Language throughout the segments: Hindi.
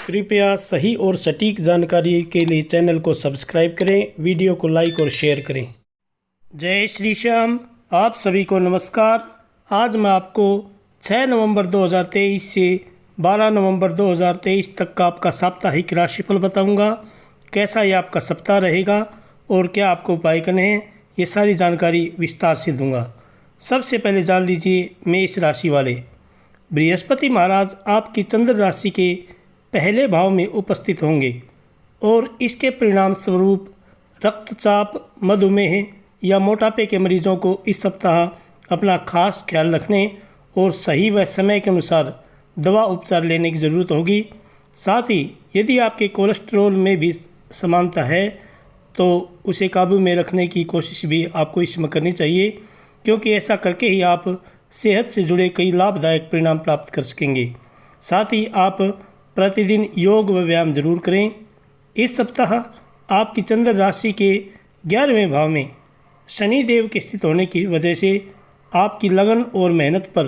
कृपया सही और सटीक जानकारी के लिए चैनल को सब्सक्राइब करें, वीडियो को लाइक और शेयर करें। जय श्री श्याम। आप सभी को नमस्कार। आज मैं आपको 6 नवंबर 2023 से 12 नवंबर 2023 तक का आपका साप्ताहिक राशिफल बताऊंगा। कैसा ये आपका सप्ताह रहेगा और क्या आपको उपाय करने हैं, ये सारी जानकारी विस्तार से दूंगा। सबसे पहले जान लीजिए मेष राशि वाले। बृहस्पति महाराज आपकी चंद्र राशि के पहले भाव में उपस्थित होंगे और इसके परिणाम स्वरूप रक्तचाप, मधुमेह या मोटापे के मरीजों को इस सप्ताह अपना खास ख्याल रखने और सही व समय के अनुसार दवा उपचार लेने की ज़रूरत होगी। साथ ही यदि आपके कोलेस्ट्रॉल में भी समानता है तो उसे काबू में रखने की कोशिश भी आपको इस समय करनी चाहिए, क्योंकि ऐसा करके ही आप सेहत से जुड़े कई लाभदायक परिणाम प्राप्त कर सकेंगे। साथ ही आप प्रतिदिन योग व व्यायाम जरूर करें। इस सप्ताह आपकी चंद्र राशि के 11वें भाव में शनि देव के स्थित होने की वजह से आपकी लगन और मेहनत पर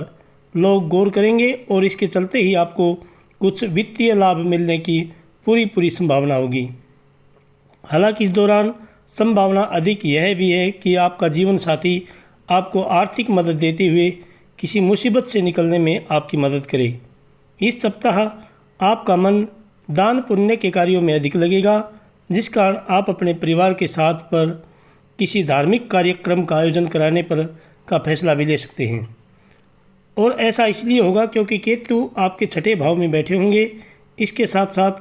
लोग गौर करेंगे और इसके चलते ही आपको कुछ वित्तीय लाभ मिलने की पूरी संभावना होगी। हालांकि इस दौरान संभावना अधिक यह भी है कि आपका जीवन साथी आपको आर्थिक मदद देते हुए किसी मुसीबत से निकलने में आपकी मदद करे। इस सप्ताह आपका मन दान पुण्य के कार्यों में अधिक लगेगा, जिस कारण आप अपने परिवार के साथ पर किसी धार्मिक कार्यक्रम का आयोजन कराने पर का फैसला भी ले सकते हैं। और ऐसा इसलिए होगा क्योंकि केतु आपके 6ठे भाव में बैठे होंगे। इसके साथ साथ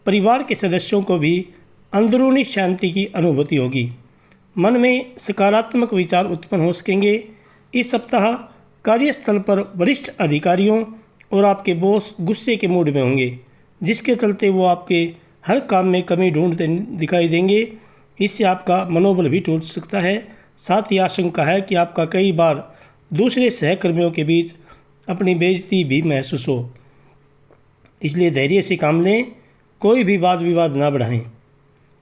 परिवार के सदस्यों को भी अंदरूनी शांति की अनुभूति होगी। मन में सकारात्मक विचार उत्पन्न हो सकेंगे। इस सप्ताह कार्यस्थल पर वरिष्ठ अधिकारियों और आपके बॉस गुस्से के मूड में होंगे, जिसके चलते वो आपके हर काम में कमी ढूंढते दिखाई देंगे। इससे आपका मनोबल भी टूट सकता है। साथ ही आशंका है कि आपका कई बार दूसरे सहकर्मियों के बीच अपनी बेइज्जती भी महसूस हो, इसलिए धैर्य से काम लें, कोई भी वाद विवाद ना बढ़ाएं।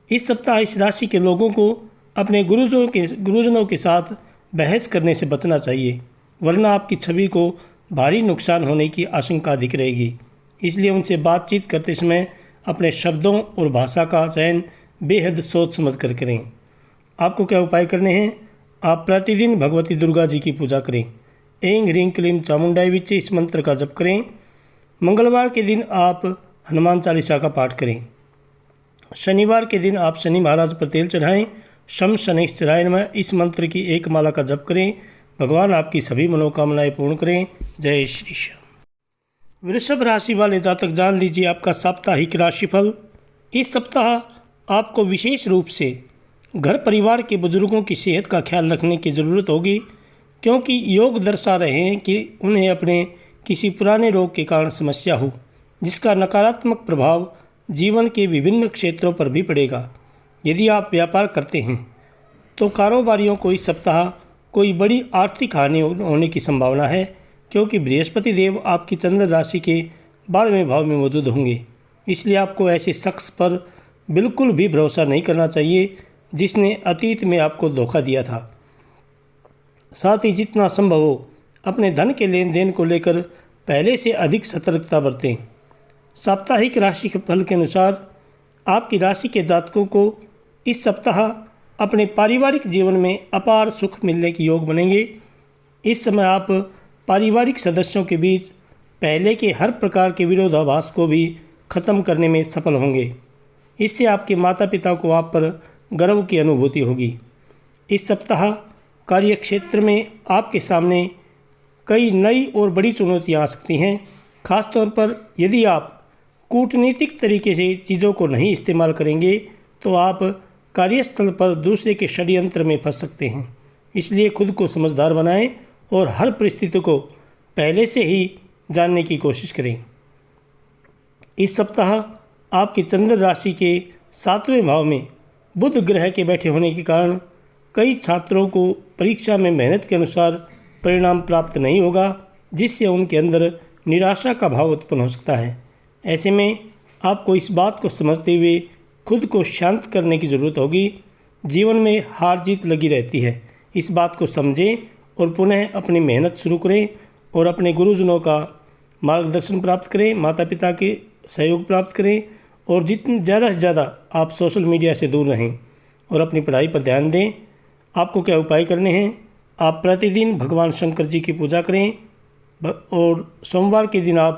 इस सप्ताह इस राशि के लोगों को अपने गुरुजनों के साथ बहस करने से बचना चाहिए, वरना आपकी छवि को भारी नुकसान होने की आशंका अधिक रहेगी। इसलिए उनसे बातचीत करते समय अपने शब्दों और भाषा का चयन बेहद सोच समझ कर करें। आपको क्या उपाय करने हैं? आप प्रतिदिन भगवती दुर्गा जी की पूजा करें। ऐं ह्रीं क्लीं चामुंडाई विच्चे इस मंत्र का जप करें। मंगलवार के दिन आप हनुमान चालीसा का पाठ करें। शनिवार के दिन आप शनि महाराज पर तेल चढ़ाएं। शम शनैश्चराय नमः इस मंत्र की एक माला का जप करें। भगवान आपकी सभी मनोकामनाएं पूर्ण करें। जय श्री श्याम। वृषभ राशि वाले जातक जान लीजिए आपका साप्ताहिक राशिफल। इस सप्ताह आपको विशेष रूप से घर परिवार के बुजुर्गों की सेहत का ख्याल रखने की ज़रूरत होगी, क्योंकि योग दर्शा रहे हैं कि उन्हें अपने किसी पुराने रोग के कारण समस्या हो, जिसका नकारात्मक प्रभाव जीवन के विभिन्न क्षेत्रों पर भी पड़ेगा। यदि आप व्यापार करते हैं तो कारोबारियों को इस सप्ताह कोई बड़ी आर्थिक हानि होने की संभावना है, क्योंकि बृहस्पति देव आपकी चंद्र राशि के 12वें भाव में मौजूद होंगे। इसलिए आपको ऐसे शख्स पर बिल्कुल भी भरोसा नहीं करना चाहिए जिसने अतीत में आपको धोखा दिया था। साथ ही जितना संभव हो अपने धन के लेन देन को लेकर पहले से अधिक सतर्कता बरतें। साप्ताहिक राशि के फल के अनुसार आपकी राशि के जातकों को इस सप्ताह अपने पारिवारिक जीवन में अपार सुख मिलने के योग बनेंगे। इस समय आप पारिवारिक सदस्यों के बीच पहले के हर प्रकार के विरोधाभास को भी खत्म करने में सफल होंगे। इससे आपके माता पिता को आप पर गर्व की अनुभूति होगी। इस सप्ताह कार्यक्षेत्र में आपके सामने कई नई और बड़ी चुनौतियां आ सकती हैं। खासतौर पर यदि आप कूटनीतिक तरीके से चीज़ों को नहीं इस्तेमाल करेंगे तो आप कार्यस्थल पर दूसरे के षड्यंत्र में फंस सकते हैं। इसलिए खुद को समझदार बनाएं और हर परिस्थिति को पहले से ही जानने की कोशिश करें। इस सप्ताह आपकी चंद्र राशि के 7वें भाव में बुध ग्रह के बैठे होने के कारण कई छात्रों को परीक्षा में मेहनत के अनुसार परिणाम प्राप्त नहीं होगा, जिससे उनके अंदर निराशा का भाव उत्पन्न हो सकता है। ऐसे में आपको इस बात को समझते हुए खुद को शांत करने की ज़रूरत होगी। जीवन में हार जीत लगी रहती है, इस बात को समझें और पुनः अपनी मेहनत शुरू करें और अपने गुरुजनों का मार्गदर्शन प्राप्त करें। माता पिता के सहयोग प्राप्त करें और जितनी ज़्यादा से ज़्यादा आप सोशल मीडिया से दूर रहें और अपनी पढ़ाई पर ध्यान दें। आपको क्या उपाय करने हैं? आप प्रतिदिन भगवान शंकर जी की पूजा करें और सोमवार के दिन आप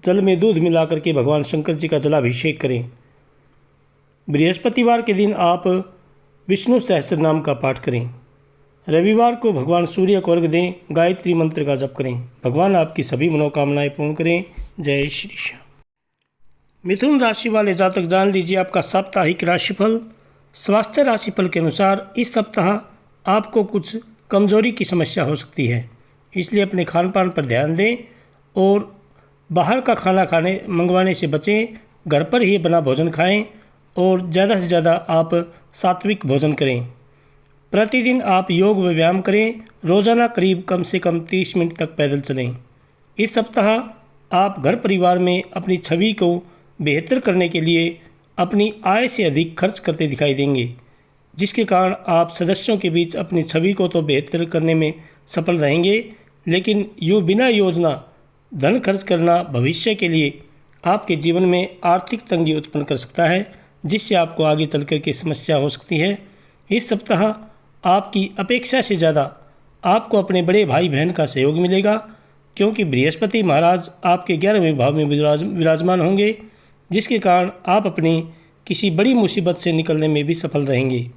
जल में दूध मिलाकर के भगवान शंकर जी का जलाभिषेक करें। बृहस्पतिवार के दिन आप विष्णु सहस्त्र नाम का पाठ करें। रविवार को भगवान सूर्य को अर्घ्य दें, गायत्री मंत्र का जप करें। भगवान आपकी सभी मनोकामनाएं पूर्ण करें। जय श्री श्याम। मिथुन राशि वाले जातक जान लीजिए आपका साप्ताहिक राशिफल। स्वास्थ्य राशिफल के अनुसार इस सप्ताह आपको कुछ कमजोरी की समस्या हो सकती है, इसलिए अपने खान पान पर ध्यान दें और बाहर का खाना मंगवाने से बचें। घर पर ही बना भोजन खाएं और ज़्यादा से ज़्यादा आप सात्विक भोजन करें। प्रतिदिन आप योग व व्यायाम करें। रोज़ाना करीब कम से कम 30 मिनट तक पैदल चलें। इस सप्ताह आप घर परिवार में अपनी छवि को बेहतर करने के लिए अपनी आय से अधिक खर्च करते दिखाई देंगे, जिसके कारण आप सदस्यों के बीच अपनी छवि को तो बेहतर करने में सफल रहेंगे, लेकिन बिना योजना धन खर्च करना भविष्य के लिए आपके जीवन में आर्थिक तंगी उत्पन्न कर सकता है, जिससे आपको आगे चल कर के समस्या हो सकती है। इस सप्ताह आपकी अपेक्षा से ज़्यादा आपको अपने बड़े भाई बहन का सहयोग मिलेगा, क्योंकि बृहस्पति महाराज आपके 11वें भाव में विराजमान होंगे, जिसके कारण आप अपनी किसी बड़ी मुसीबत से निकलने में भी सफल रहेंगे।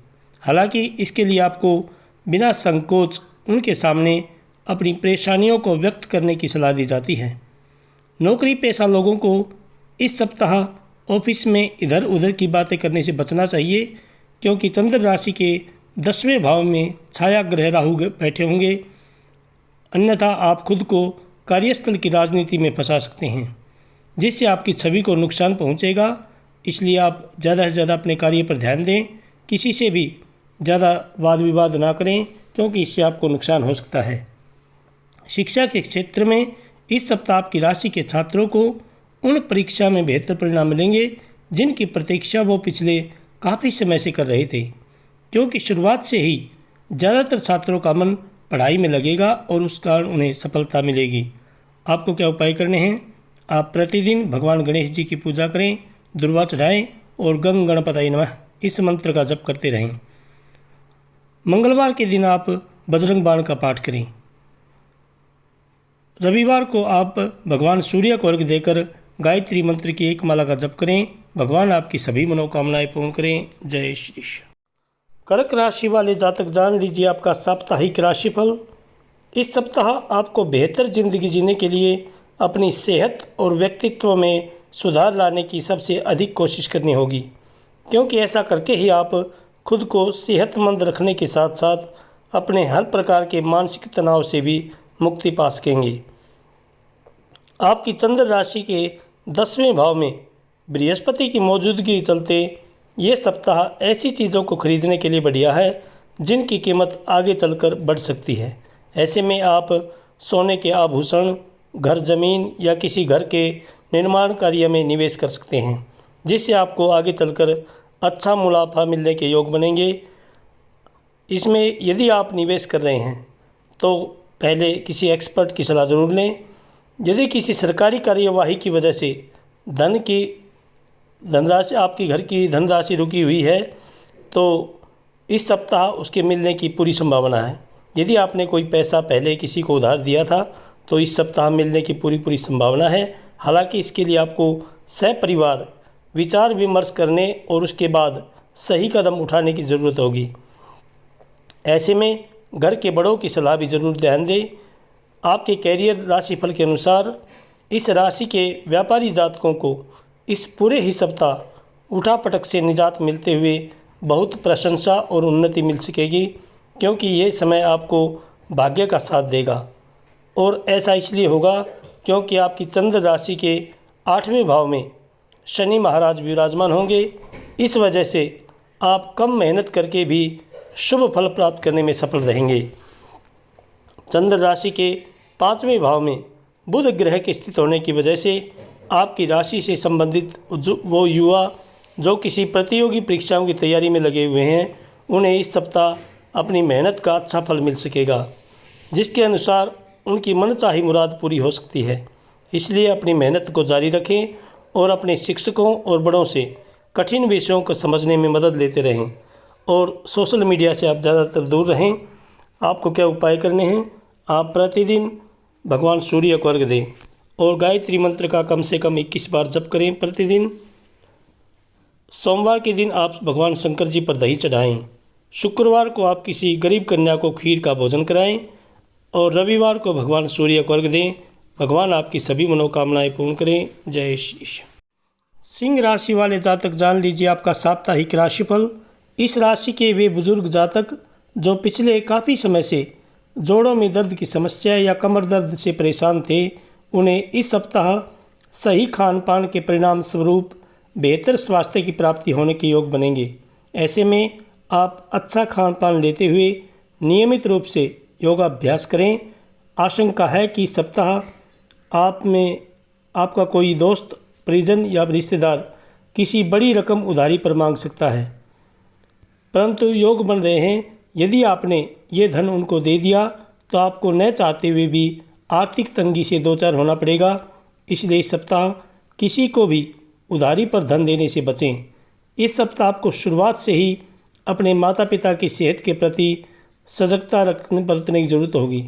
हालांकि इसके लिए आपको बिना संकोच उनके सामने अपनी परेशानियों को व्यक्त करने की सलाह दी जाती है। नौकरी पेशा लोगों को इस सप्ताह ऑफिस में इधर उधर की बातें करने से बचना चाहिए, क्योंकि चंद्र राशि के 10वें भाव में छाया ग्रह राहु बैठे होंगे, अन्यथा आप खुद को कार्यस्थल की राजनीति में फंसा सकते हैं, जिससे आपकी छवि को नुकसान पहुंचेगा। इसलिए आप ज़्यादा से ज़्यादा अपने कार्य पर ध्यान दें। किसी से भी ज़्यादा वाद विवाद ना करें, क्योंकि इससे आपको नुकसान हो सकता है। शिक्षा के क्षेत्र में इस सप्ताह आपकी राशि के छात्रों को उन परीक्षा में बेहतर परिणाम मिलेंगे जिनकी प्रतीक्षा वो पिछले काफ़ी समय से कर रहे थे, क्योंकि शुरुआत से ही ज़्यादातर छात्रों का मन पढ़ाई में लगेगा और उस कारण उन्हें सफलता मिलेगी। आपको क्या उपाय करने हैं? आप प्रतिदिन भगवान गणेश जी की पूजा करें, दुर्वा चढ़ाएं और गंग गणपतये नमः इस मंत्र का जप करते रहें। मंगलवार के दिन आप बजरंग बाण का पाठ करें। रविवार को आप भगवान सूर्य को अर्घ्य देकर गायत्री मंत्र की एक माला का जप करें। भगवान आपकी सभी मनोकामनाएं पूर्ण करें। जय श्री श्याम। कर्क राशि वाले जातक जान लीजिए आपका साप्ताहिक राशिफल। इस सप्ताह आपको बेहतर जिंदगी जीने के लिए अपनी सेहत और व्यक्तित्व में सुधार लाने की सबसे अधिक कोशिश करनी होगी, क्योंकि ऐसा करके ही आप खुद को सेहतमंद रखने के साथ साथ अपने हर प्रकार के मानसिक तनाव से भी मुक्ति पा सकेंगे। आपकी चंद्र राशि के 10वें भाव में बृहस्पति की मौजूदगी के चलते ये सप्ताह ऐसी चीज़ों को खरीदने के लिए बढ़िया है जिनकी कीमत आगे चलकर बढ़ सकती है। ऐसे में आप सोने के आभूषण, घर जमीन या किसी घर के निर्माण कार्य में निवेश कर सकते हैं, जिससे आपको आगे चलकर अच्छा मुनाफा मिलने के योग बनेंगे। इसमें यदि आप निवेश कर रहे हैं तो पहले किसी एक्सपर्ट की सलाह ज़रूर लें। यदि किसी सरकारी कार्यवाही की वजह से धनराशि आपकी घर की धनराशि रुकी हुई है तो इस सप्ताह उसके मिलने की पूरी संभावना है। यदि आपने कोई पैसा पहले किसी को उधार दिया था तो इस सप्ताह मिलने की पूरी संभावना है। हालांकि इसके लिए आपको सपरिवार विचार विमर्श करने और उसके बाद सही कदम उठाने की ज़रूरत होगी। ऐसे में घर के बड़ों की सलाह भी ज़रूर ध्यान दें। आपके कैरियर राशिफल के अनुसार इस राशि के व्यापारी जातकों को इस पूरे ही सप्ताह उठापटक से निजात मिलते हुए बहुत प्रशंसा और उन्नति मिल सकेगी, क्योंकि ये समय आपको भाग्य का साथ देगा। और ऐसा इसलिए होगा क्योंकि आपकी चंद्र राशि के 8वें भाव में शनि महाराज विराजमान होंगे। इस वजह से आप कम मेहनत करके भी शुभ फल प्राप्त करने में सफल रहेंगे। चंद्र राशि के 5वें भाव में बुध ग्रह के स्थित होने की वजह से आपकी राशि से संबंधित वो युवा जो किसी प्रतियोगी परीक्षाओं की तैयारी में लगे हुए हैं, उन्हें इस सप्ताह अपनी मेहनत का अच्छा फल मिल सकेगा, जिसके अनुसार उनकी मनचाही मुराद पूरी हो सकती है। इसलिए अपनी मेहनत को जारी रखें और अपने शिक्षकों और बड़ों से कठिन विषयों को समझने में मदद लेते रहें और सोशल मीडिया से आप ज़्यादातर दूर रहें। आपको क्या उपाय करने हैं? आप प्रतिदिन भगवान सूर्य को अर्घ्य दें और गायत्री मंत्र का कम से कम 21 बार जप करें प्रतिदिन। सोमवार के दिन आप भगवान शंकर जी पर दही चढ़ाएं। शुक्रवार को आप किसी गरीब कन्या को खीर का भोजन कराएं और रविवार को भगवान सूर्य को अर्घ्य दें। भगवान आपकी सभी मनोकामनाएं पूर्ण करें। जय श्री कृष्ण। सिंह राशि वाले जातक जान लीजिए आपका साप्ताहिक राशिफल। इस राशि के वे बुजुर्ग जातक जो पिछले काफ़ी समय से जोड़ों में दर्द की समस्या या कमर दर्द से परेशान थे, उन्हें इस सप्ताह सही खान पान के परिणाम स्वरूप बेहतर स्वास्थ्य की प्राप्ति होने के योग बनेंगे। ऐसे में आप अच्छा खान पान लेते हुए नियमित रूप से योगाभ्यास करें। आशंका है कि इस सप्ताह आपका कोई दोस्त, परिजन या रिश्तेदार किसी बड़ी रकम उधारी पर मांग सकता है, परंतु योग बन रहे हैं। यदि आपने ये धन उनको दे दिया तो आपको न चाहते हुए भी आर्थिक तंगी से दो चार होना पड़ेगा। इसलिए इस सप्ताह किसी को भी उधारी पर धन देने से बचें। इस सप्ताह आपको शुरुआत से ही अपने माता पिता की सेहत के प्रति सजगता बरतने की जरूरत होगी।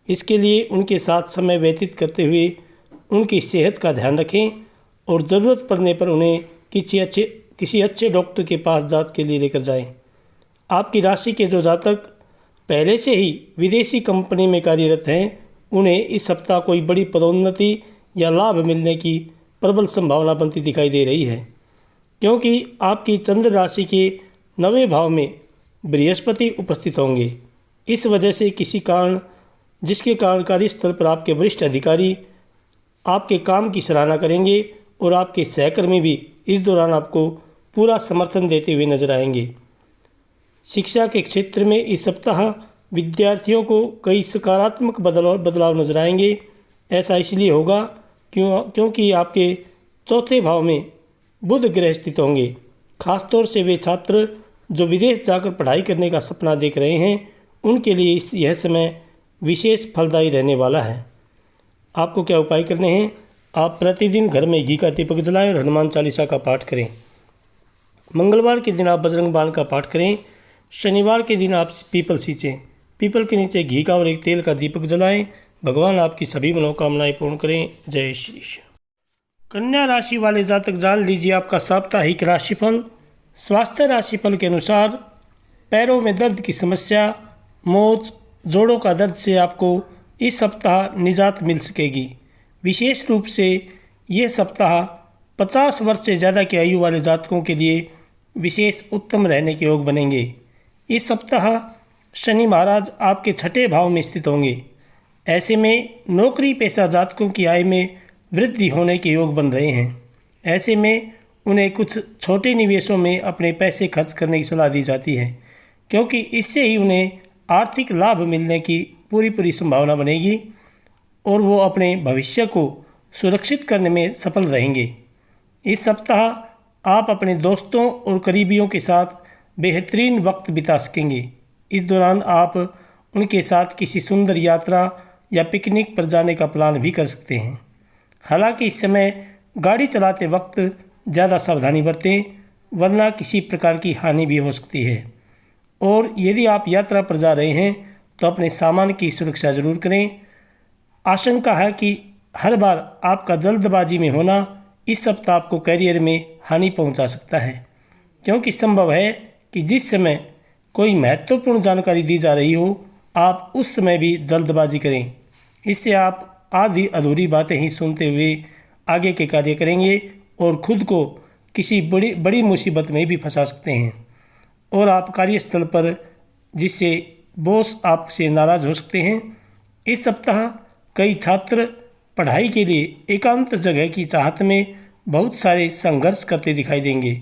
इसके लिए उनके साथ समय व्यतीत करते हुए उनकी सेहत का ध्यान रखें और ज़रूरत पड़ने पर उन्हें किसी अच्छे डॉक्टर के पास जांच के लिए लेकर जाएं। आपकी राशि के जो जातक पहले से ही विदेशी कंपनी में कार्यरत हैं, उन्हें इस सप्ताह कोई बड़ी पदोन्नति या लाभ मिलने की प्रबल संभावना बनती दिखाई दे रही है, क्योंकि आपकी चंद्र राशि के 9वें भाव में बृहस्पति उपस्थित होंगे। इस वजह से जिसके कारण कार्यस्थल पर आपके वरिष्ठ अधिकारी आपके काम की सराहना करेंगे और आपके सहकर्मी भी इस दौरान आपको पूरा समर्थन देते हुए नजर आएंगे। शिक्षा के क्षेत्र में इस सप्ताह विद्यार्थियों को कई सकारात्मक बदलाव नजर आएंगे। ऐसा इसलिए होगा क्योंकि आपके चौथे भाव में बुध ग्रह स्थित होंगे। खासतौर से वे छात्र जो विदेश जाकर पढ़ाई करने का सपना देख रहे हैं, उनके लिए यह समय विशेष फलदायी रहने वाला है। आपको क्या उपाय करने हैं? आप प्रतिदिन घर में घी का दीपक जलाएं और हनुमान चालीसा का पाठ करें। मंगलवार के दिन आप बजरंग बाण का पाठ करें। शनिवार के दिन आप पीपल सींचें। पीपल के नीचे घी का और एक तेल का दीपक जलाएं। भगवान आपकी सभी मनोकामनाएं पूर्ण करें। जय श्री कृष्ण। कन्या राशि वाले जातक जान लीजिए आपका साप्ताहिक राशिफल। स्वास्थ्य राशिफल के अनुसार पैरों में दर्द की समस्या, मोच, जोड़ों का दर्द से आपको इस सप्ताह निजात मिल सकेगी। विशेष रूप से ये सप्ताह 50 वर्ष से ज़्यादा की आयु वाले जातकों के लिए विशेष उत्तम रहने के योग बनेंगे। इस सप्ताह शनि महाराज आपके छठे भाव में स्थित होंगे। ऐसे में नौकरी पेशा जातकों की आय में वृद्धि होने के योग बन रहे हैं। ऐसे में उन्हें कुछ छोटे निवेशों में अपने पैसे खर्च करने की सलाह दी जाती है, क्योंकि इससे ही उन्हें आर्थिक लाभ मिलने की पूरी संभावना बनेगी और वो अपने भविष्य को सुरक्षित करने में सफल रहेंगे। इस सप्ताह आप अपने दोस्तों और करीबियों के साथ बेहतरीन वक्त बिता सकेंगे। इस दौरान आप उनके साथ किसी सुंदर यात्रा या पिकनिक पर जाने का प्लान भी कर सकते हैं। हालांकि इस समय गाड़ी चलाते वक्त ज़्यादा सावधानी बरतें, वरना किसी प्रकार की हानि भी हो सकती है। और यदि आप यात्रा पर जा रहे हैं तो अपने सामान की सुरक्षा जरूर करें। आशंका है कि हर बार आपका जल्दबाजी में होना इस सप्ताह आपको करियर में हानि पहुंचा सकता है, क्योंकि संभव है कि जिस समय कोई महत्वपूर्ण जानकारी दी जा रही हो, आप उस समय भी जल्दबाजी करें। इससे आप आधी अधूरी बातें ही सुनते हुए आगे के कार्य करेंगे और खुद को किसी बड़ी मुसीबत में भी फंसा सकते हैं और आप कार्यस्थल पर जिससे बॉस आपसे नाराज़ हो सकते हैं। इस सप्ताह कई छात्र पढ़ाई के लिए एकांत जगह की चाहत में बहुत सारे संघर्ष करते दिखाई देंगे,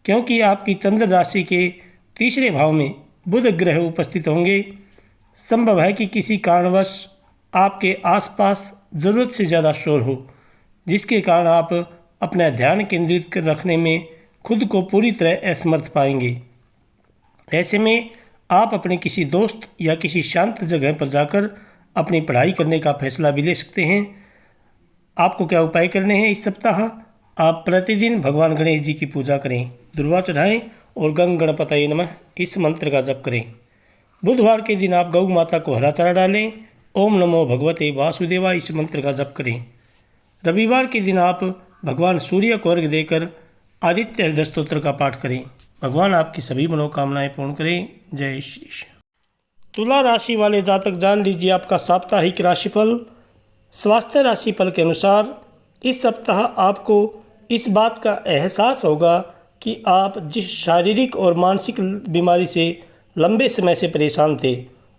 क्योंकि आपकी चंद्र राशि के तीसरे भाव में बुध ग्रह उपस्थित होंगे। संभव है कि किसी कारणवश आपके आसपास ज़रूरत से ज़्यादा शोर हो, जिसके कारण आप अपना ध्यान केंद्रित रखने में खुद को पूरी तरह असमर्थ पाएंगे। ऐसे में आप अपने किसी दोस्त या किसी शांत जगह पर जाकर अपनी पढ़ाई करने का फैसला भी ले सकते हैं। आपको क्या उपाय करने हैं इस सप्ताह? आप प्रतिदिन भगवान गणेश जी की पूजा करें, दुर्वा चढ़ाएं और गंग गणपतये नमः इस मंत्र का जप करें। बुधवार के दिन आप गौ माता को हरा चारा डालें, ओम नमो भगवते वासुदेवाय इस मंत्र का जप करें। रविवार के दिन आप भगवान सूर्य को अर्घ्य देकर आदित्य हृदय स्तोत्र का पाठ करें। भगवान आपकी सभी मनोकामनाएं पूर्ण करें। जय श्री कृष्ण। तुला राशि वाले जातक जान लीजिए आपका साप्ताहिक राशिफल। स्वास्थ्य राशिफल के अनुसार इस सप्ताह आपको इस बात का एहसास होगा कि आप जिस शारीरिक और मानसिक बीमारी से लंबे समय से परेशान थे,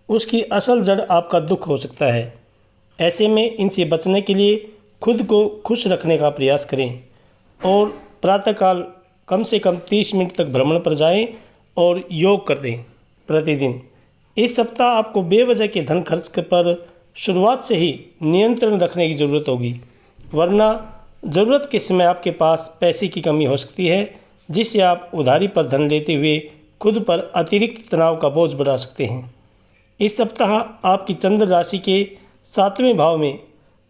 उसकी असल जड़ आपका दुख हो सकता है। ऐसे में इनसे बचने के लिए खुद को खुश रखने का प्रयास करें और प्रातःकाल कम से कम 30 मिनट तक भ्रमण पर जाएं और योग कर दें प्रतिदिन। इस सप्ताह आपको बेवजह के धन खर्च पर शुरुआत से ही नियंत्रण रखने की ज़रूरत होगी, वरना ज़रूरत के समय आपके पास पैसे की कमी हो सकती है, जिससे आप उधारी पर धन लेते हुए खुद पर अतिरिक्त तनाव का बोझ बढ़ा सकते हैं। इस सप्ताह आपकी चंद्र राशि के 7वें भाव में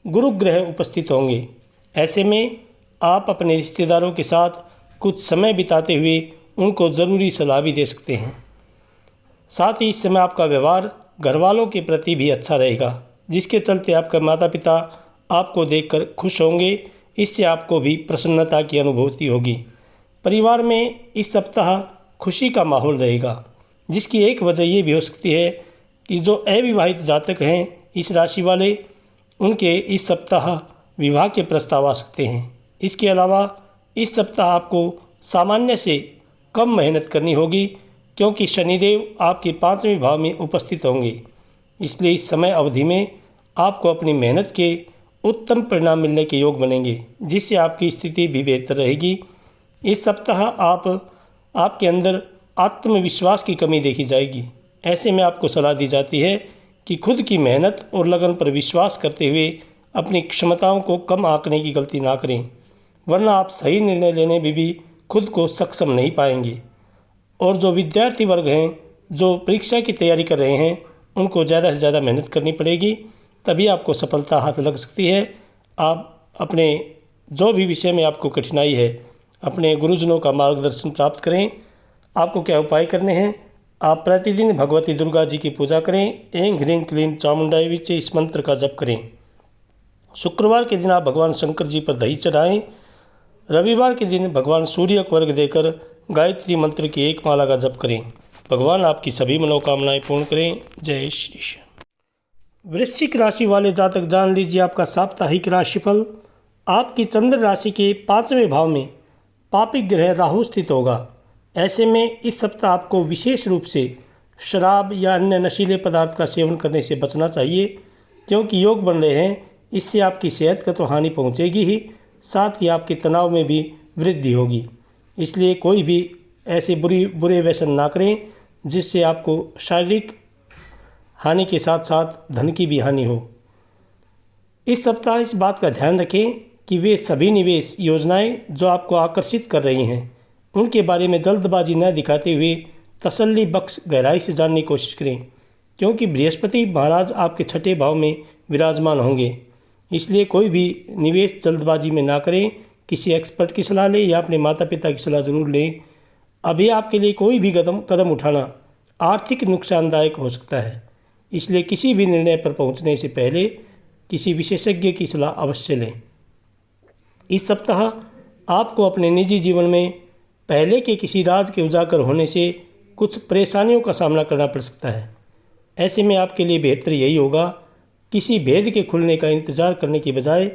गुरु ग्रह उपस्थित होंगे। ऐसे में आप अपने रिश्तेदारों के साथ कुछ समय बिताते हुए उनको ज़रूरी सलाह भी दे सकते हैं। साथ ही इस समय आपका व्यवहार घर वालों के प्रति भी अच्छा रहेगा, जिसके चलते आपके माता पिता आपको देखकर खुश होंगे। इससे आपको भी प्रसन्नता की अनुभूति होगी। परिवार में इस सप्ताह खुशी का माहौल रहेगा, जिसकी एक वजह ये भी हो सकती है कि जो अविवाहित जातक हैं इस राशि वाले, उनके इस सप्ताह विवाह के प्रस्ताव आ सकते हैं। इसके अलावा इस सप्ताह आपको सामान्य से कम मेहनत करनी होगी, क्योंकि शनिदेव आपके 5वें भाव में उपस्थित होंगे। इसलिए इस समय अवधि में आपको अपनी मेहनत के उत्तम परिणाम मिलने के योग बनेंगे, जिससे आपकी स्थिति भी बेहतर रहेगी। इस सप्ताह आपके अंदर आत्मविश्वास की कमी देखी जाएगी। ऐसे में आपको सलाह दी जाती है कि खुद की मेहनत और लगन पर विश्वास करते हुए अपनी क्षमताओं को कम आंकने की गलती ना करें, वरना आप सही निर्णय लेने में भी खुद को सक्षम नहीं पाएंगे। और जो विद्यार्थी वर्ग हैं जो परीक्षा की तैयारी कर रहे हैं, उनको ज़्यादा से ज़्यादा मेहनत करनी पड़ेगी, तभी आपको सफलता हाथ लग सकती है। आप अपने जो भी विषय में आपको कठिनाई है, अपने गुरुजनों का मार्गदर्शन प्राप्त करें। आपको क्या उपाय करने हैं? आप प्रतिदिन भगवती दुर्गा जी की पूजा करें। ऐं ह्रीं क्लीं चामुंडाय विचे इस मंत्र का जप करें। शुक्रवार के दिन आप भगवान शंकर जी पर दही चढ़ाएं। रविवार के दिन भगवान सूर्य को अर्घ्य देकर गायत्री मंत्र की एक माला का जप करें। भगवान आपकी सभी मनोकामनाएं पूर्ण करें। जय श्री कृष्ण। वृश्चिक राशि वाले जातक जान लीजिए आपका साप्ताहिक राशिफल। आपकी चंद्र राशि के 5वें भाव में पापिक ग्रह राहु स्थित होगा। ऐसे में इस सप्ताह आपको विशेष रूप से शराब या अन्य नशीले पदार्थ का सेवन करने से बचना चाहिए, क्योंकि योग बन रहे हैं। इससे आपकी सेहत को तो हानि पहुंचेगी ही, साथ ही आपके तनाव में भी वृद्धि होगी। इसलिए कोई भी ऐसे बुरे व्यसन ना करें जिससे आपको शारीरिक हानि के साथ साथ धन की भी हानि हो। इस सप्ताह इस बात का ध्यान रखें कि वे सभी निवेश योजनाएं जो आपको आकर्षित कर रही हैं, उनके बारे में जल्दबाजी न दिखाते हुए तसल्ली बख्श गहराई से जानने की कोशिश करें, क्योंकि बृहस्पति महाराज आपके 6ठे भाव में विराजमान होंगे। इसलिए कोई भी निवेश जल्दबाजी में ना करें। किसी एक्सपर्ट की सलाह लें या अपने माता पिता की सलाह ज़रूर लें। अभी आपके लिए कोई भी कदम उठाना आर्थिक नुकसानदायक हो सकता है, इसलिए किसी भी निर्णय पर पहुंचने से पहले किसी विशेषज्ञ की सलाह अवश्य लें। इस सप्ताह आपको अपने निजी जीवन में पहले के किसी राज के उजागर होने से कुछ परेशानियों का सामना करना पड़ सकता है। ऐसे में आपके लिए बेहतर यही होगा, किसी भेद के खुलने का इंतज़ार करने की बजाय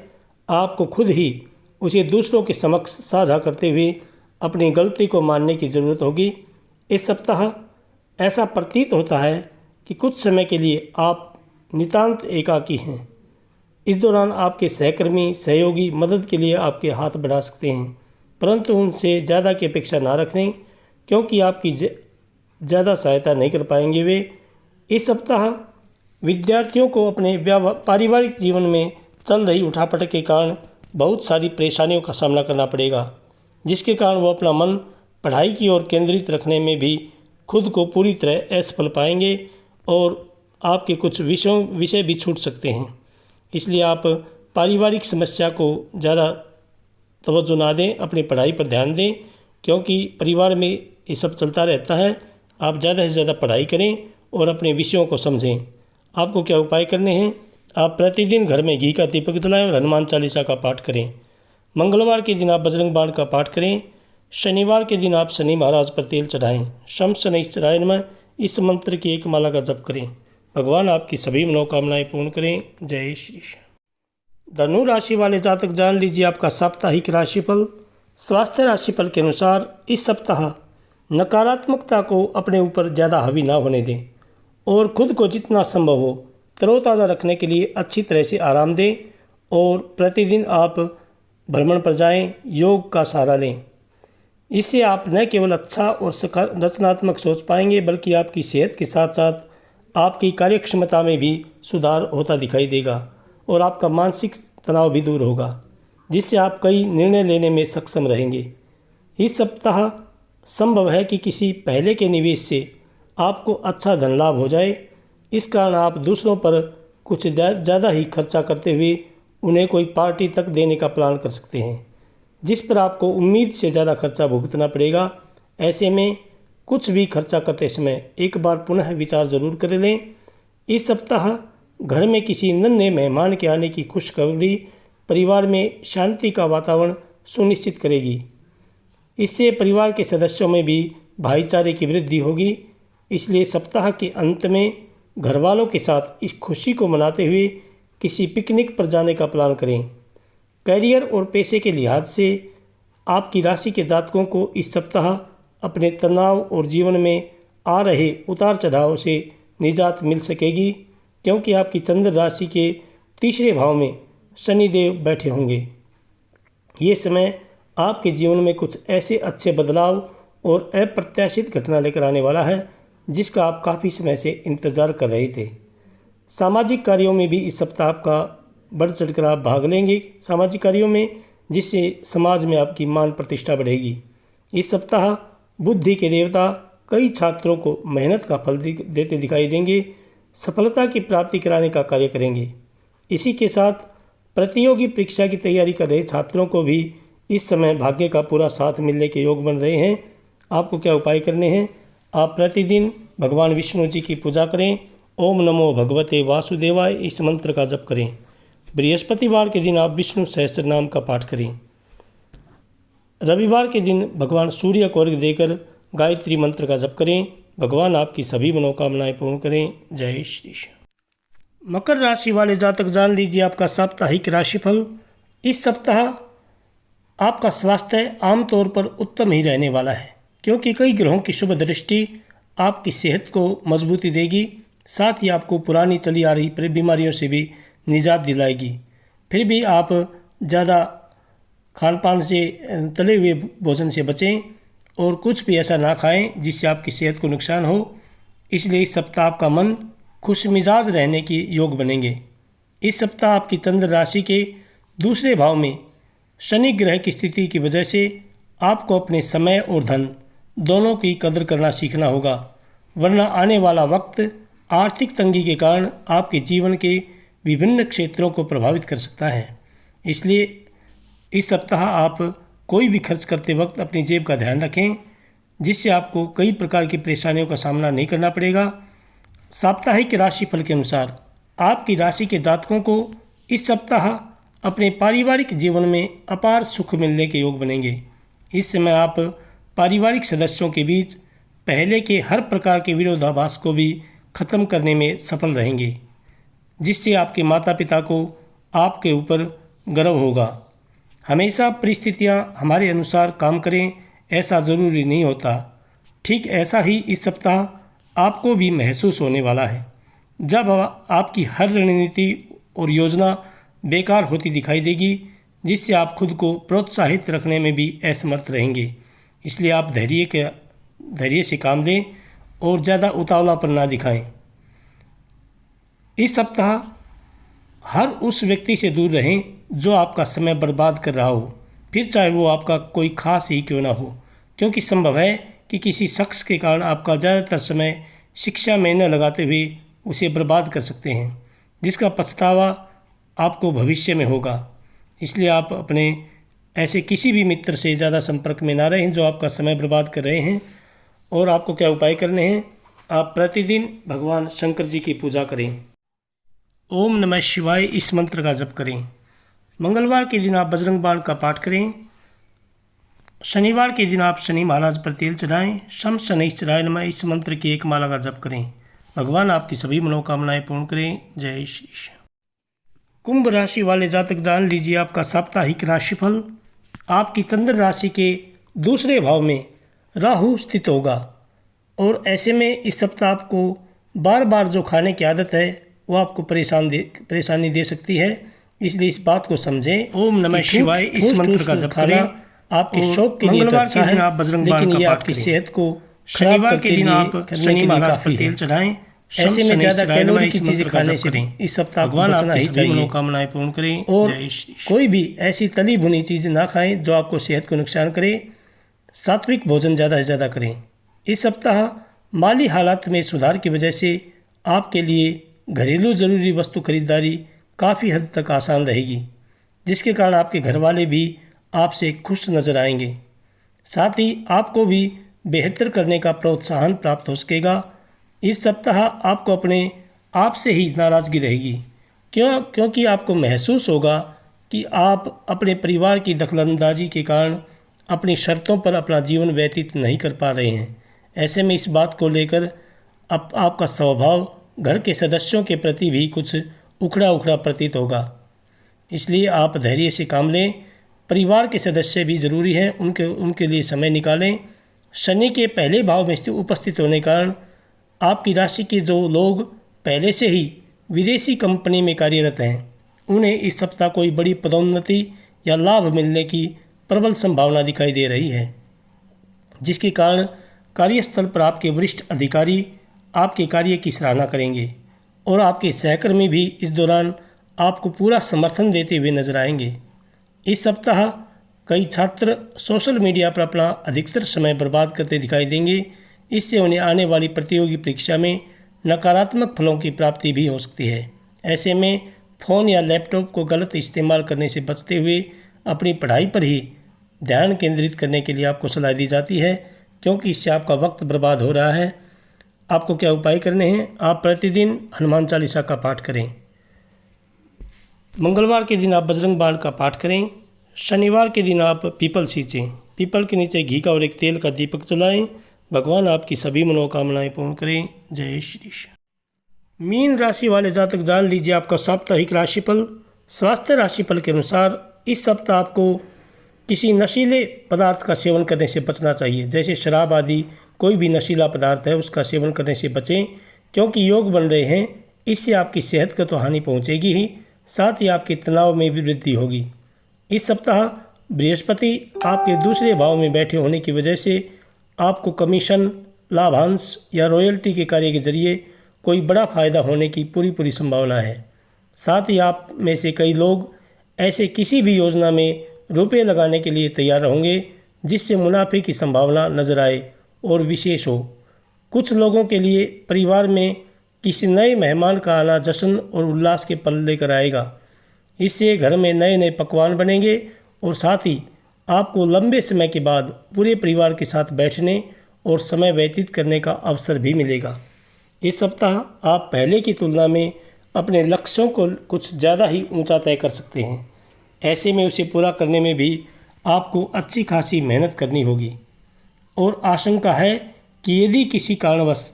आपको खुद ही उसे दूसरों के समक्ष साझा करते हुए अपनी गलती को मानने की ज़रूरत होगी। इस सप्ताह ऐसा प्रतीत होता है कि कुछ समय के लिए आप नितांत एकाकी हैं। इस दौरान आपके सहकर्मी सहयोगी मदद के लिए आपके हाथ बढ़ा सकते हैं, परंतु उनसे ज़्यादा की अपेक्षा ना रखें, क्योंकि आपकी ज़्यादा सहायता नहीं कर पाएंगे वे। इस सप्ताह विद्यार्थियों को अपने पारिवारिक जीवन में चल रही उठापटक के कारण बहुत सारी परेशानियों का सामना करना पड़ेगा, जिसके कारण वो अपना मन पढ़ाई की ओर केंद्रित रखने में भी खुद को पूरी तरह असफल पाएंगे और आपके कुछ विषय भी छूट सकते हैं। इसलिए आप पारिवारिक समस्या को ज़्यादा तवज्जो ना दें, अपनी पढ़ाई पर ध्यान दें, क्योंकि परिवार में ये सब चलता रहता है। आप ज़्यादा से ज़्यादा पढ़ाई करें और अपने विषयों को समझें। आपको क्या उपाय करने हैं? आप प्रतिदिन घर में घी का दीपक जलाएं और हनुमान चालीसा का पाठ करें। मंगलवार के दिन आप बजरंग बाण का पाठ करें। शनिवार के दिन आप शनि महाराज पर तेल चढ़ाएं। शम शनैश्चराय नमः इस मंत्र की एक माला का जप करें। भगवान आपकी सभी मनोकामनाएं पूर्ण करें। जय श्री श्याम। धनु राशि वाले जातक जान लीजिए आपका साप्ताहिक राशिफल। स्वास्थ्य राशिफल के अनुसार इस सप्ताह नकारात्मकता को अपने ऊपर ज़्यादा हावी ना होने दें और खुद को जितना संभव हो तरोताज़ा रखने के लिए अच्छी तरह से आराम दें और प्रतिदिन आप भ्रमण पर जाएं, योग का सहारा लें। इससे आप न केवल अच्छा और रचनात्मक सोच पाएंगे बल्कि आपकी सेहत के साथ साथ आपकी कार्यक्षमता में भी सुधार होता दिखाई देगा और आपका मानसिक तनाव भी दूर होगा, जिससे आप कई निर्णय लेने में सक्षम रहेंगे। इस सप्ताह संभव है कि किसी पहले के निवेश से आपको अच्छा धन लाभ हो जाए। इस कारण आप दूसरों पर कुछ ज़्यादा ही खर्चा करते हुए उन्हें कोई पार्टी तक देने का प्लान कर सकते हैं, जिस पर आपको उम्मीद से ज़्यादा खर्चा भुगतना पड़ेगा। ऐसे में कुछ भी खर्चा करते समय एक बार पुनः विचार जरूर कर लें। इस सप्ताह घर में किसी नन्हे मेहमान के आने की खुशखबरी परिवार में शांति का वातावरण सुनिश्चित करेगी। इससे परिवार के सदस्यों में भी भाईचारे की वृद्धि होगी। इसलिए सप्ताह के अंत में घर वालों के साथ इस खुशी को मनाते हुए किसी पिकनिक पर जाने का प्लान करें। करियर और पैसे के लिहाज से आपकी राशि के जातकों को इस सप्ताह अपने तनाव और जीवन में आ रहे उतार चढ़ाव से निजात मिल सकेगी, क्योंकि आपकी चंद्र राशि के तीसरे भाव में शनिदेव बैठे होंगे। ये समय आपके जीवन में कुछ ऐसे अच्छे बदलाव और अप्रत्याशित घटना लेकर आने वाला है जिसका आप काफ़ी समय से इंतज़ार कर रहे थे। सामाजिक कार्यों में भी इस सप्ताह आपका बढ़ चढ़कर आप भाग लेंगे सामाजिक कार्यों में, जिससे समाज में आपकी मान प्रतिष्ठा बढ़ेगी। इस सप्ताह बुद्धि के देवता कई छात्रों को मेहनत का फल देते दिखाई देंगे, सफलता की प्राप्ति कराने का कार्य करेंगे। इसी के साथ प्रतियोगी परीक्षा की तैयारी कर रहे छात्रों को भी इस समय भाग्य का पूरा साथ मिलने के योग बन रहे हैं। आपको क्या उपाय करने हैं? आप प्रतिदिन भगवान विष्णु जी की पूजा करें। ओम नमो भगवते वासुदेवाय इस मंत्र का जप करें। बृहस्पतिवार के दिन आप विष्णु सहस्त्र नाम का पाठ करें। रविवार के दिन भगवान सूर्य को अर्घ्य देकर गायत्री मंत्र का जप करें। भगवान आपकी सभी मनोकामनाएं पूर्ण करें। जय श्री श्याम। मकर राशि वाले जातक जान लीजिए आपका साप्ताहिक राशिफल। इस सप्ताह आपका स्वास्थ्य आमतौर पर उत्तम ही रहने वाला है, क्योंकि कई ग्रहों की शुभ दृष्टि आपकी सेहत को मजबूती देगी, साथ ही आपको पुरानी चली आ रही बीमारियों से भी निजात दिलाएगी। फिर भी आप ज़्यादा खान पान से, तले हुए भोजन से बचें और कुछ भी ऐसा ना खाएं जिससे आपकी सेहत को नुकसान हो। इसलिए इस सप्ताह आपका मन खुश मिजाज रहने की योग बनेंगे। इस सप्ताह आपकी चंद्र राशि के दूसरे भाव में शनि ग्रह की स्थिति की वजह से आपको अपने समय और धन दोनों की कदर करना सीखना होगा, वरना आने वाला वक्त आर्थिक तंगी के कारण आपके जीवन के विभिन्न क्षेत्रों को प्रभावित कर सकता है। इसलिए इस सप्ताह आप कोई भी खर्च करते वक्त अपनी जेब का ध्यान रखें, जिससे आपको कई प्रकार की परेशानियों का सामना नहीं करना पड़ेगा। साप्ताहिक राशिफल के अनुसार आपकी राशि के जातकों को इस सप्ताह अपने पारिवारिक जीवन में अपार सुख मिलने के योग बनेंगे। इस समय आप पारिवारिक सदस्यों के बीच पहले के हर प्रकार के विरोधाभास को भी खत्म करने में सफल रहेंगे, जिससे आपके माता पिता को आपके ऊपर गर्व होगा। हमेशा परिस्थितियां हमारे अनुसार काम करें ऐसा ज़रूरी नहीं होता। ठीक ऐसा ही इस सप्ताह आपको भी महसूस होने वाला है, जब आपकी हर रणनीति और योजना बेकार होती दिखाई देगी, जिससे आप खुद को प्रोत्साहित रखने में भी असमर्थ रहेंगे। इसलिए आप धैर्य से काम लें और ज़्यादा उतावलापन ना दिखाएं। इस सप्ताह हर उस व्यक्ति से दूर रहें जो आपका समय बर्बाद कर रहा हो, फिर चाहे वो आपका कोई खास ही क्यों ना हो, क्योंकि संभव है कि किसी शख्स के कारण आपका ज़्यादातर समय शिक्षा में न लगाते हुए उसे बर्बाद कर सकते हैं, जिसका पछतावा आपको भविष्य में होगा। इसलिए आप अपने ऐसे किसी भी मित्र से ज़्यादा संपर्क में ना रहें जो आपका समय बर्बाद कर रहे हैं। और आपको क्या उपाय करने हैं, आप प्रतिदिन भगवान शंकर जी की पूजा करें। ओम नमः शिवाय इस मंत्र का जप करें। मंगलवार के दिन आप बजरंग बाण का पाठ करें। शनिवार के दिन आप शनि महाराज पर तेल चढ़ाएं। शम शनैश्चराय नमः इस मंत्र की एक माला का जप करें। भगवान आपकी सभी मनोकामनाएं पूर्ण करें। जय श्री कृष्ण। कुंभ राशि वाले जातक जान लीजिए आपका साप्ताहिक राशिफल। आपकी चंद्र राशि के दूसरे भाव में राहु स्थित होगा और ऐसे में इस सप्ताह आपको बार बार जो खाने की आदत है वो आपको परेशानी दे सकती है। इसलिए इस बात को समझें। ओम नमः शिवाय इस मंत्र का जप करें। आपके शौक के लिए मंगलवार के दिन आप बजरंग बाण का पाठ आपकी सेहत को शनिवार के दिन आप शनि महाराज पर तेल चढ़ाएं। ऐसे में ज़्यादा कैलोरी की चीज़ें खाने से इस सप्ताह भगवान आपकी सभी मनोकामनाएं पूर्ण करें। और कोई भी ऐसी तली भुनी चीज़ ना खाएं जो आपको सेहत को नुकसान करे। सात्विक भोजन ज़्यादा से ज़्यादा करें। इस सप्ताह माली हालात में सुधार की वजह से आपके लिए घरेलू ज़रूरी वस्तु खरीदारी काफ़ी हद तक आसान रहेगी, जिसके कारण आपके घर वाले भी आपसे खुश नज़र आएंगे। साथ ही आपको भी बेहतर करने का प्रोत्साहन प्राप्त हो सकेगा। इस सप्ताह आपको अपने आप से ही नाराज़गी रहेगी, क्योंकि आपको महसूस होगा कि आप अपने परिवार की दखलंदाजी के कारण अपनी शर्तों पर अपना जीवन व्यतीत नहीं कर पा रहे हैं। ऐसे में इस बात को लेकर आपका स्वभाव घर के सदस्यों के प्रति भी कुछ उखड़ा उखड़ा प्रतीत होगा। इसलिए आप धैर्य से काम लें। परिवार के सदस्य भी ज़रूरी हैं, उनके लिए समय निकालें। शनि के पहले भाव में उपस्थित होने के कारण आपकी राशि के जो लोग पहले से ही विदेशी कंपनी में कार्यरत हैं उन्हें इस सप्ताह कोई बड़ी पदोन्नति या लाभ मिलने की प्रबल संभावना दिखाई दे रही है, जिसके कारण कार्यस्थल पर आपके वरिष्ठ अधिकारी आपके कार्य की सराहना करेंगे और आपके सहकर्मी भी इस दौरान आपको पूरा समर्थन देते हुए नजर आएंगे। इस सप्ताह कई छात्र सोशल मीडिया पर अपना अधिकतर समय बर्बाद करते दिखाई देंगे। इससे उन्हें आने वाली प्रतियोगी परीक्षा में नकारात्मक फलों की प्राप्ति भी हो सकती है। ऐसे में फ़ोन या लैपटॉप को गलत इस्तेमाल करने से बचते हुए अपनी पढ़ाई पर ही ध्यान केंद्रित करने के लिए आपको सलाह दी जाती है, क्योंकि इससे आपका वक्त बर्बाद हो रहा है। आपको क्या उपाय करने हैं, आप प्रतिदिन हनुमान चालीसा का पाठ करें। मंगलवार के दिन आप बजरंग बाण का पाठ करें। शनिवार के दिन आप पीपल सींचें। पीपल के नीचे घी का और एक तेल का दीपक जलाएं। भगवान आपकी सभी मनोकामनाएं पूर्ण करें। जय श्री कृष्ण। मीन राशि वाले जातक जान लीजिए आपका साप्ताहिक राशिफल। स्वास्थ्य राशिफल के अनुसार इस सप्ताह आपको किसी नशीले पदार्थ का सेवन करने से बचना चाहिए, जैसे शराब आदि कोई भी नशीला पदार्थ है उसका सेवन करने से बचें, क्योंकि योग बन रहे हैं। इससे आपकी सेहत को तो हानि पहुंचेगी ही, साथ ही आपके तनाव में भी वृद्धि होगी। इस सप्ताह बृहस्पति आपके दूसरे भाव में बैठे होने की वजह से आपको कमीशन, लाभांश या रॉयल्टी के कार्य के जरिए कोई बड़ा फायदा होने की पूरी संभावना है। साथ ही आप में से कई लोग ऐसे किसी भी योजना में रुपए लगाने के लिए तैयार होंगे जिससे मुनाफे की संभावना नजर आए और विशेष हो। कुछ लोगों के लिए परिवार में किसी नए मेहमान का आना जश्न और उल्लास के पल लेकर आएगा। इससे घर में नए नए पकवान बनेंगे और साथ ही आपको लंबे समय के बाद पूरे परिवार के साथ बैठने और समय व्यतीत करने का अवसर भी मिलेगा। इस सप्ताह आप पहले की तुलना में अपने लक्ष्यों को कुछ ज़्यादा ही ऊंचा तय कर सकते हैं। ऐसे में उसे पूरा करने में भी आपको अच्छी खासी मेहनत करनी होगी और आशंका है कि यदि किसी कारणवश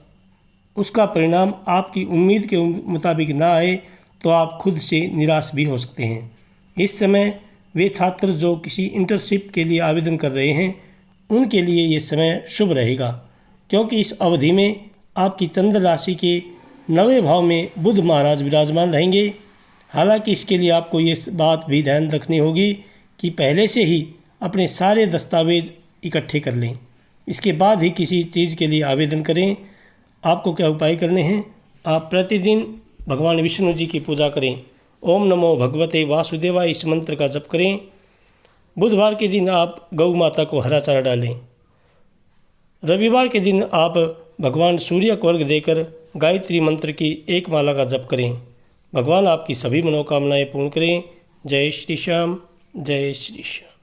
उसका परिणाम आपकी उम्मीद के मुताबिक ना आए तो आप खुद से निराश भी हो सकते हैं। इस समय वे छात्र जो किसी इंटर्नशिप के लिए आवेदन कर रहे हैं उनके लिए ये समय शुभ रहेगा, क्योंकि इस अवधि में आपकी चंद्र राशि के 9वें भाव में बुध महाराज विराजमान रहेंगे। हालांकि इसके लिए आपको ये बात भी ध्यान रखनी होगी कि पहले से ही अपने सारे दस्तावेज इकट्ठे कर लें, इसके बाद ही किसी चीज़ के लिए आवेदन करें। आपको क्या उपाय करने हैं, आप प्रतिदिन भगवान विष्णु जी की पूजा करें। ओम नमो भगवते वासुदेवाय इस मंत्र का जप करें। बुधवार के दिन आप गौ माता को हरा चारा डालें। रविवार के दिन आप भगवान सूर्य को अर्घ्य देकर गायत्री मंत्र की एक माला का जप करें। भगवान आपकी सभी मनोकामनाएं पूर्ण करें। जय श्री श्याम, जय श्री श्याम।